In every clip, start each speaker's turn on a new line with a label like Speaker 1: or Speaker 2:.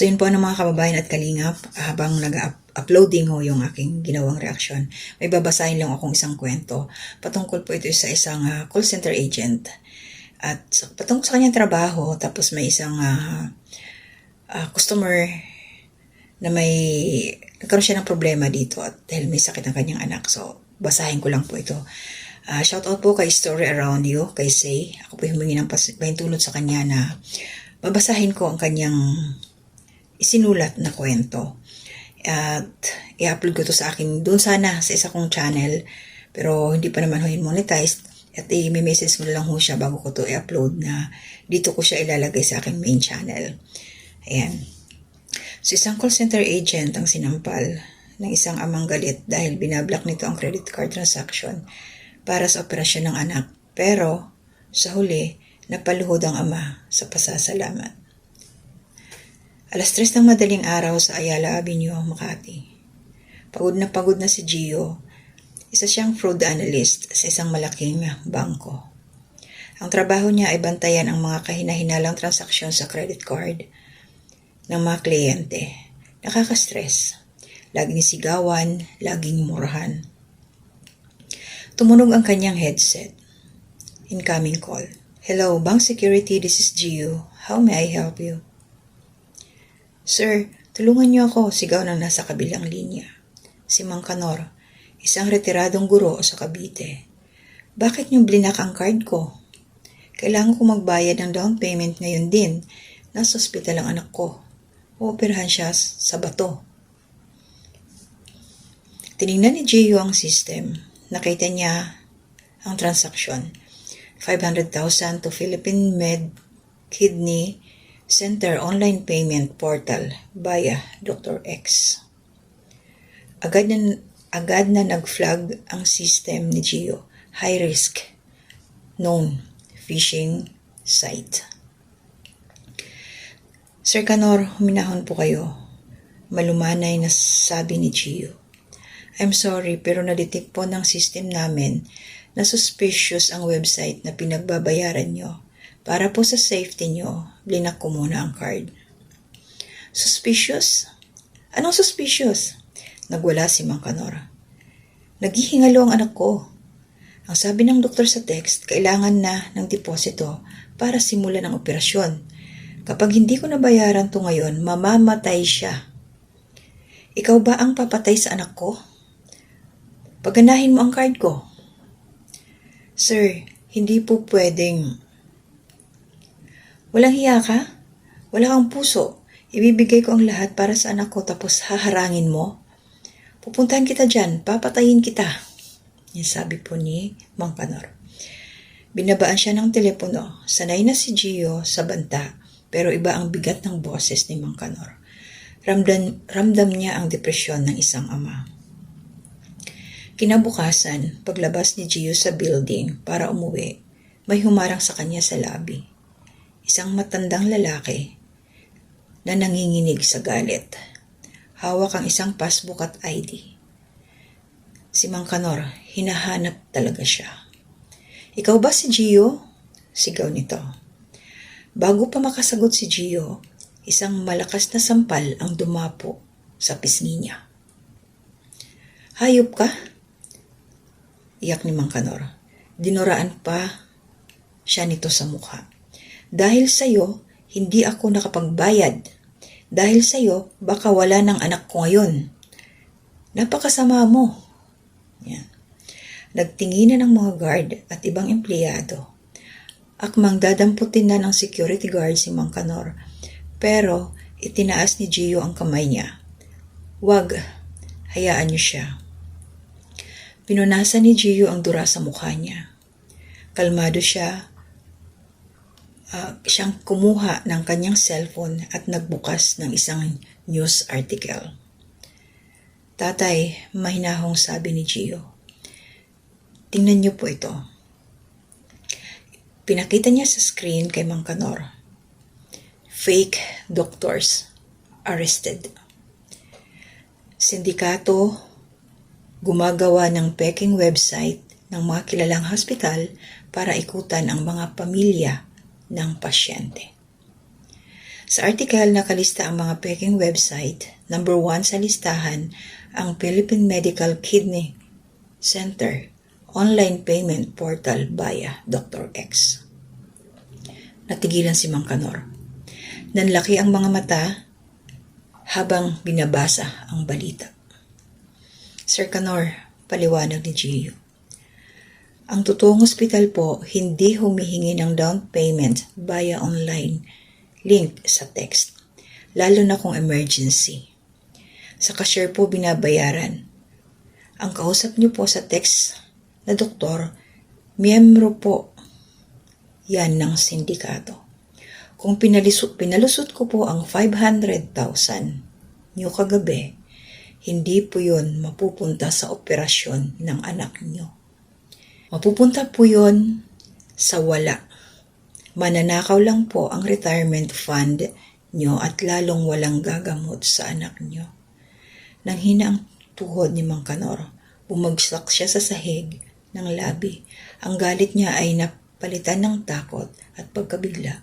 Speaker 1: So yun po ng mga kababayan at kalingap, habang nag-uploading ho yung aking ginawang reaksyon, may babasahin lang akong isang kwento. Patungkol po ito sa isang call center agent. At patungkol sa kanyang trabaho, tapos may isang customer na nagkaroon siya ng problema dito at dahil may sakit ang kanyang anak. So basahin ko lang po ito. Shout out po kay Story Around You, kay Say. Ako po humingi ng pahintulot sa kanya na babasahin ko ang kanyang isinulat na kwento. At i-upload ko to sa akin doon sana sa isa kong channel, pero hindi pa naman ho yun monetized. At i-message mo lang ho siya bago ko to i-upload na dito ko siya ilalagay sa aking main channel. Ayan. So isang call center agent ang sinampal ng isang amang galit dahil binablock nito ang credit card transaction para sa operasyon ng anak. Pero sa huli, napaluhod ang ama sa pasasalamat. Alas 3 ng madaling araw sa Ayala Avenue, Makati. Pagod na si Gio. Isa siyang fraud analyst sa isang malaking bangko. Ang trabaho niya ay bantayan ang mga kahina-hinalang transaksyon sa credit card ng mga kliyente. Nakaka-stress. Laging sigawan, laging murahan. Tumunog ang kanyang headset. Incoming call. Hello, Bank Security, this is Gio. How may I help you? Sir, tulungan niyo ako, sigaw ng nasa kabilang linya. Si Mang Kanor, isang retiradong guro sa Cavite. Bakit niyo blinak ang card ko? Kailangan ko magbayad ng down payment ngayon din. Nasa ospital ang anak ko. Ooperahan siya sa bato. Tinignan ni Gio ang system. Nakita niya ang transaksyon. 500,000 to Philippine Med Kidney Center online payment portal via Dr. X. Agad na nag-flag ang system ni Gio. High risk. Known phishing site. Sir Kanor, huminahon po kayo. Malumanay na sabi ni Gio. I'm sorry pero na-detect po ng system namin na suspicious ang website na pinagbabayaran nyo. Para po sa safety nyo, blinak ko muna ang card. Suspicious? Anong suspicious? Nagwala si Mang Kanor. Naghihingalo ang anak ko. Ang sabi ng doktor sa text, kailangan na ng deposito para simulan ang operasyon. Kapag hindi ko nabayaran to ngayon, mamamatay siya. Ikaw ba ang papatay sa anak ko? Pagganahin mo ang card ko. Sir, hindi po pwedeng. Walang hiya ka? Wala kang puso. Ibibigay ko ang lahat para sa anak ko tapos haharangin mo? Pupuntahan kita dyan, papatayin kita. Yan sabi po ni Mang Kanor. Binabaan siya ng telepono. Sanay na si Gio sa banta, pero iba ang bigat ng boses ni Mang Kanor. Ramdam niya ang depresyon ng isang ama. Kinabukasan, paglabas ni Gio sa building para umuwi, may humarang sa kanya sa lobby. Isang matandang lalaki na nanginginig sa galit. Hawak ang isang passbook at ID. Si Mang Kanor, hinahanap talaga siya. Ikaw ba si Gio? Sigaw nito. Bago pa makasagot si Gio, isang malakas na sampal ang dumapo sa pisngi niya. Hayop ka? Iyak ni Mang Kanor. Dinuraan pa siya nito sa mukha. Dahil sa'yo, hindi ako nakapagbayad. Dahil sa'yo, baka wala ng anak ko ngayon. Napakasama mo. Yan. Nagtinginan ng mga guard at ibang empleyado. Akmang dadamputin na ng security guard si Mang Kanor. Pero itinaas ni Gio ang kamay niya. Wag, hayaan niyo siya. Pinunasan ni Gio ang dura sa mukha niya. Kalmado siya. Siyang kumuha ng kanyang cellphone at nagbukas ng isang news article. Tatay, mahinahong sabi ni Gio. Tingnan niyo po ito. Pinakita niya sa screen kay Mang Kanor. Fake doctors arrested. Sindikato gumagawa ng peking website ng mga kilalang hospital para ikutan ang mga pamilya ng pasyente. Sa article nakalista ang mga peking website. Number 1 sa listahan ang Philippine Medical Kidney Center online payment portal via Dr. X. Natigilan si Mang Kanor. Nanlaki ang mga mata habang binabasa ang balita. Sir Kanor, paliwanag ni Gio. Ang totoong ospital po hindi humihingi ng down payment via online link sa text, lalo na kung emergency. Sa cashier po binabayaran. Ang kausap niyo po sa text na doktor, miyembro po yan ng sindikato. Kung pinalusot ko po ang 500,000 niyo kagabi, hindi po yun mapupunta sa operasyon ng anak niyo. Mapupunta po yun sa wala. Mananakaw lang po ang retirement fund niyo at lalong walang gagamot sa anak niyo. Nang hina ang tuhod ni Mang Kanor, bumagsak siya sa sahig ng labi. Ang galit niya ay napalitan ng takot at pagkabigla.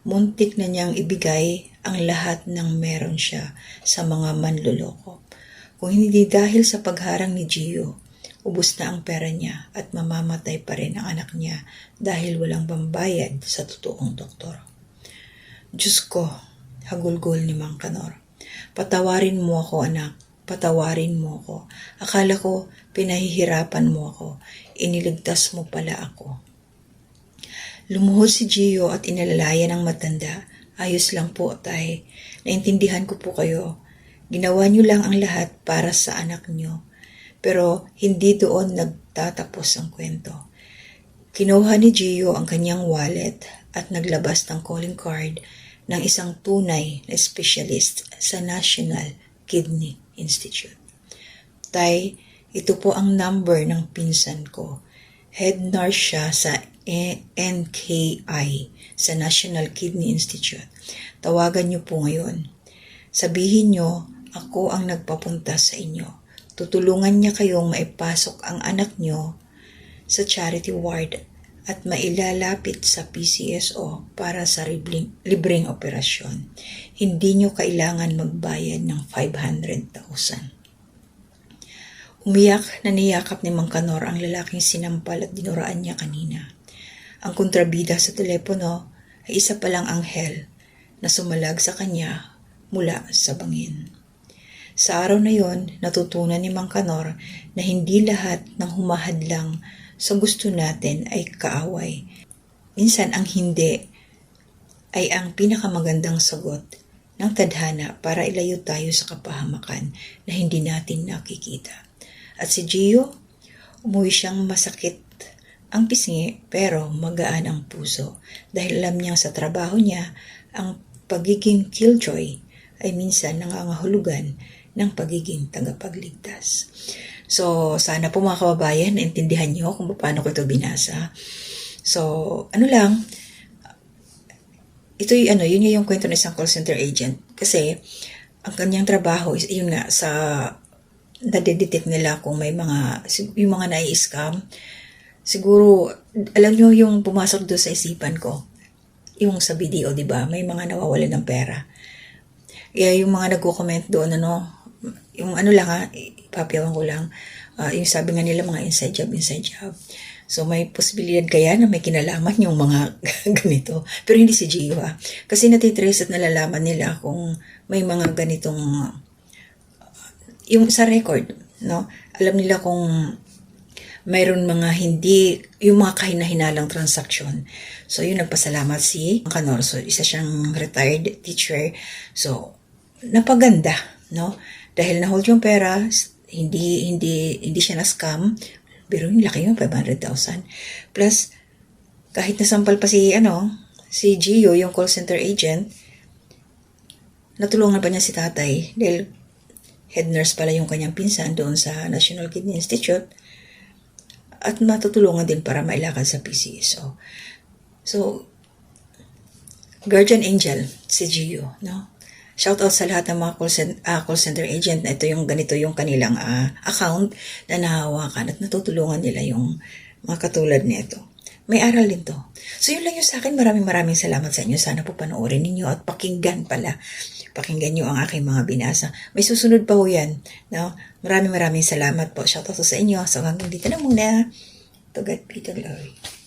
Speaker 1: Muntik na niyang ibigay ang lahat ng meron siya sa mga manloloko. Kung hindi dahil sa pagharang ni Gio, ubos na ang pera niya at mamamatay pa rin ang anak niya dahil walang pambayad sa totoong doktor. Diyos ko, hagulgol ni Mang Kanor. Patawarin mo ako, anak. Patawarin mo ako. Akala ko pinahihirapan mo ako. Iniligtas mo pala ako. Lumuhod si Gio at inalalaya ng matanda. Ayos lang po, tay. Naintindihan ko po kayo. Ginawa niyo lang ang lahat para sa anak niyo. Pero hindi doon nagtatapos ang kwento. Kinuha ni Gio ang kanyang wallet at naglabas ng calling card ng isang tunay na specialist sa National Kidney Institute. Tay, ito po ang number ng pinsan ko. Head nurse siya sa NKI, sa National Kidney Institute. Tawagan niyo po ngayon. Sabihin niyo, ako ang nagpapunta sa inyo. Tutulungan niya kayong maipasok ang anak niyo sa charity ward at mailalapit sa PCSO para sa libreng operasyon. Hindi niyo kailangan magbayad ng 500,000. Umiyak na niyakap ni Mang Kanor ang lalaking sinampal at dinuraan niya kanina. Ang kontrabida sa telepono ay isa palang anghel na sumalag sa kanya mula sa bangin. Sa araw na yon, natutunan ni Mang Kanor na hindi lahat ng humahadlang sa gusto natin ay kaaway. Minsan ang hindi ay ang pinakamagandang sagot ng tadhana para ilayo tayo sa kapahamakan na hindi natin nakikita. At si Gio, umuwi siyang masakit ang pisngi pero magaan ang puso dahil alam niyang sa trabaho niya ang pagiging killjoy ay minsan nangangahulugan ng pagiging tagapagligtas. So, sana po mga kababayan, naintindihan niyo kung paano ko ito binasa. So, yun yung kwento ng isang call center agent. Kasi, ang kanyang trabaho is, yun nga, nadedetect nila kung may yung mga nai-scam. Siguro, alam niyo yung pumasok doon sa isipan ko, yung sa video, di ba? May mga nawawalan ng pera. Kaya yung mga nagko-comment doon, yung ipapiyawan ko lang, yung sabi nga nila mga inside job. So may posibilidad kaya na may kinalaman yung mga ganito. Pero hindi si Gio kasi natitrace at nalalaman nila kung may mga ganitong, yung sa record, no? Alam nila kung mayroon mga hindi, yung mga kahina-hinalang transaction. So yun, nagpasalamat si Kanor. So isa siyang retired teacher. So napaganda, no? Dahil na-hold yung pera, hindi siya na-scam, pero yung laki yung 500,000. Plus, kahit nasampal pa si Gio, yung call center agent, natulungan pa niya si tatay dahil head nurse pala yung kanyang pinsan doon sa National Kidney Institute at matutulungan din para mailakad sa PCSO. So, guardian angel si Gio, no? Shoutout sa lahat ng mga call center agent na ganito yung kanilang account na nahawakan at natutulungan nila yung mga katulad nito. May aral din to. So yun lang yung sa akin. Maraming salamat sa inyo. Sana po panoorin ninyo at pakinggan pala. Pakinggan nyo ang aking mga binasa. May susunod pa ho yan. No? Maraming salamat po. Shoutout sa inyo. So hanggang dito na muna. To God be the glory.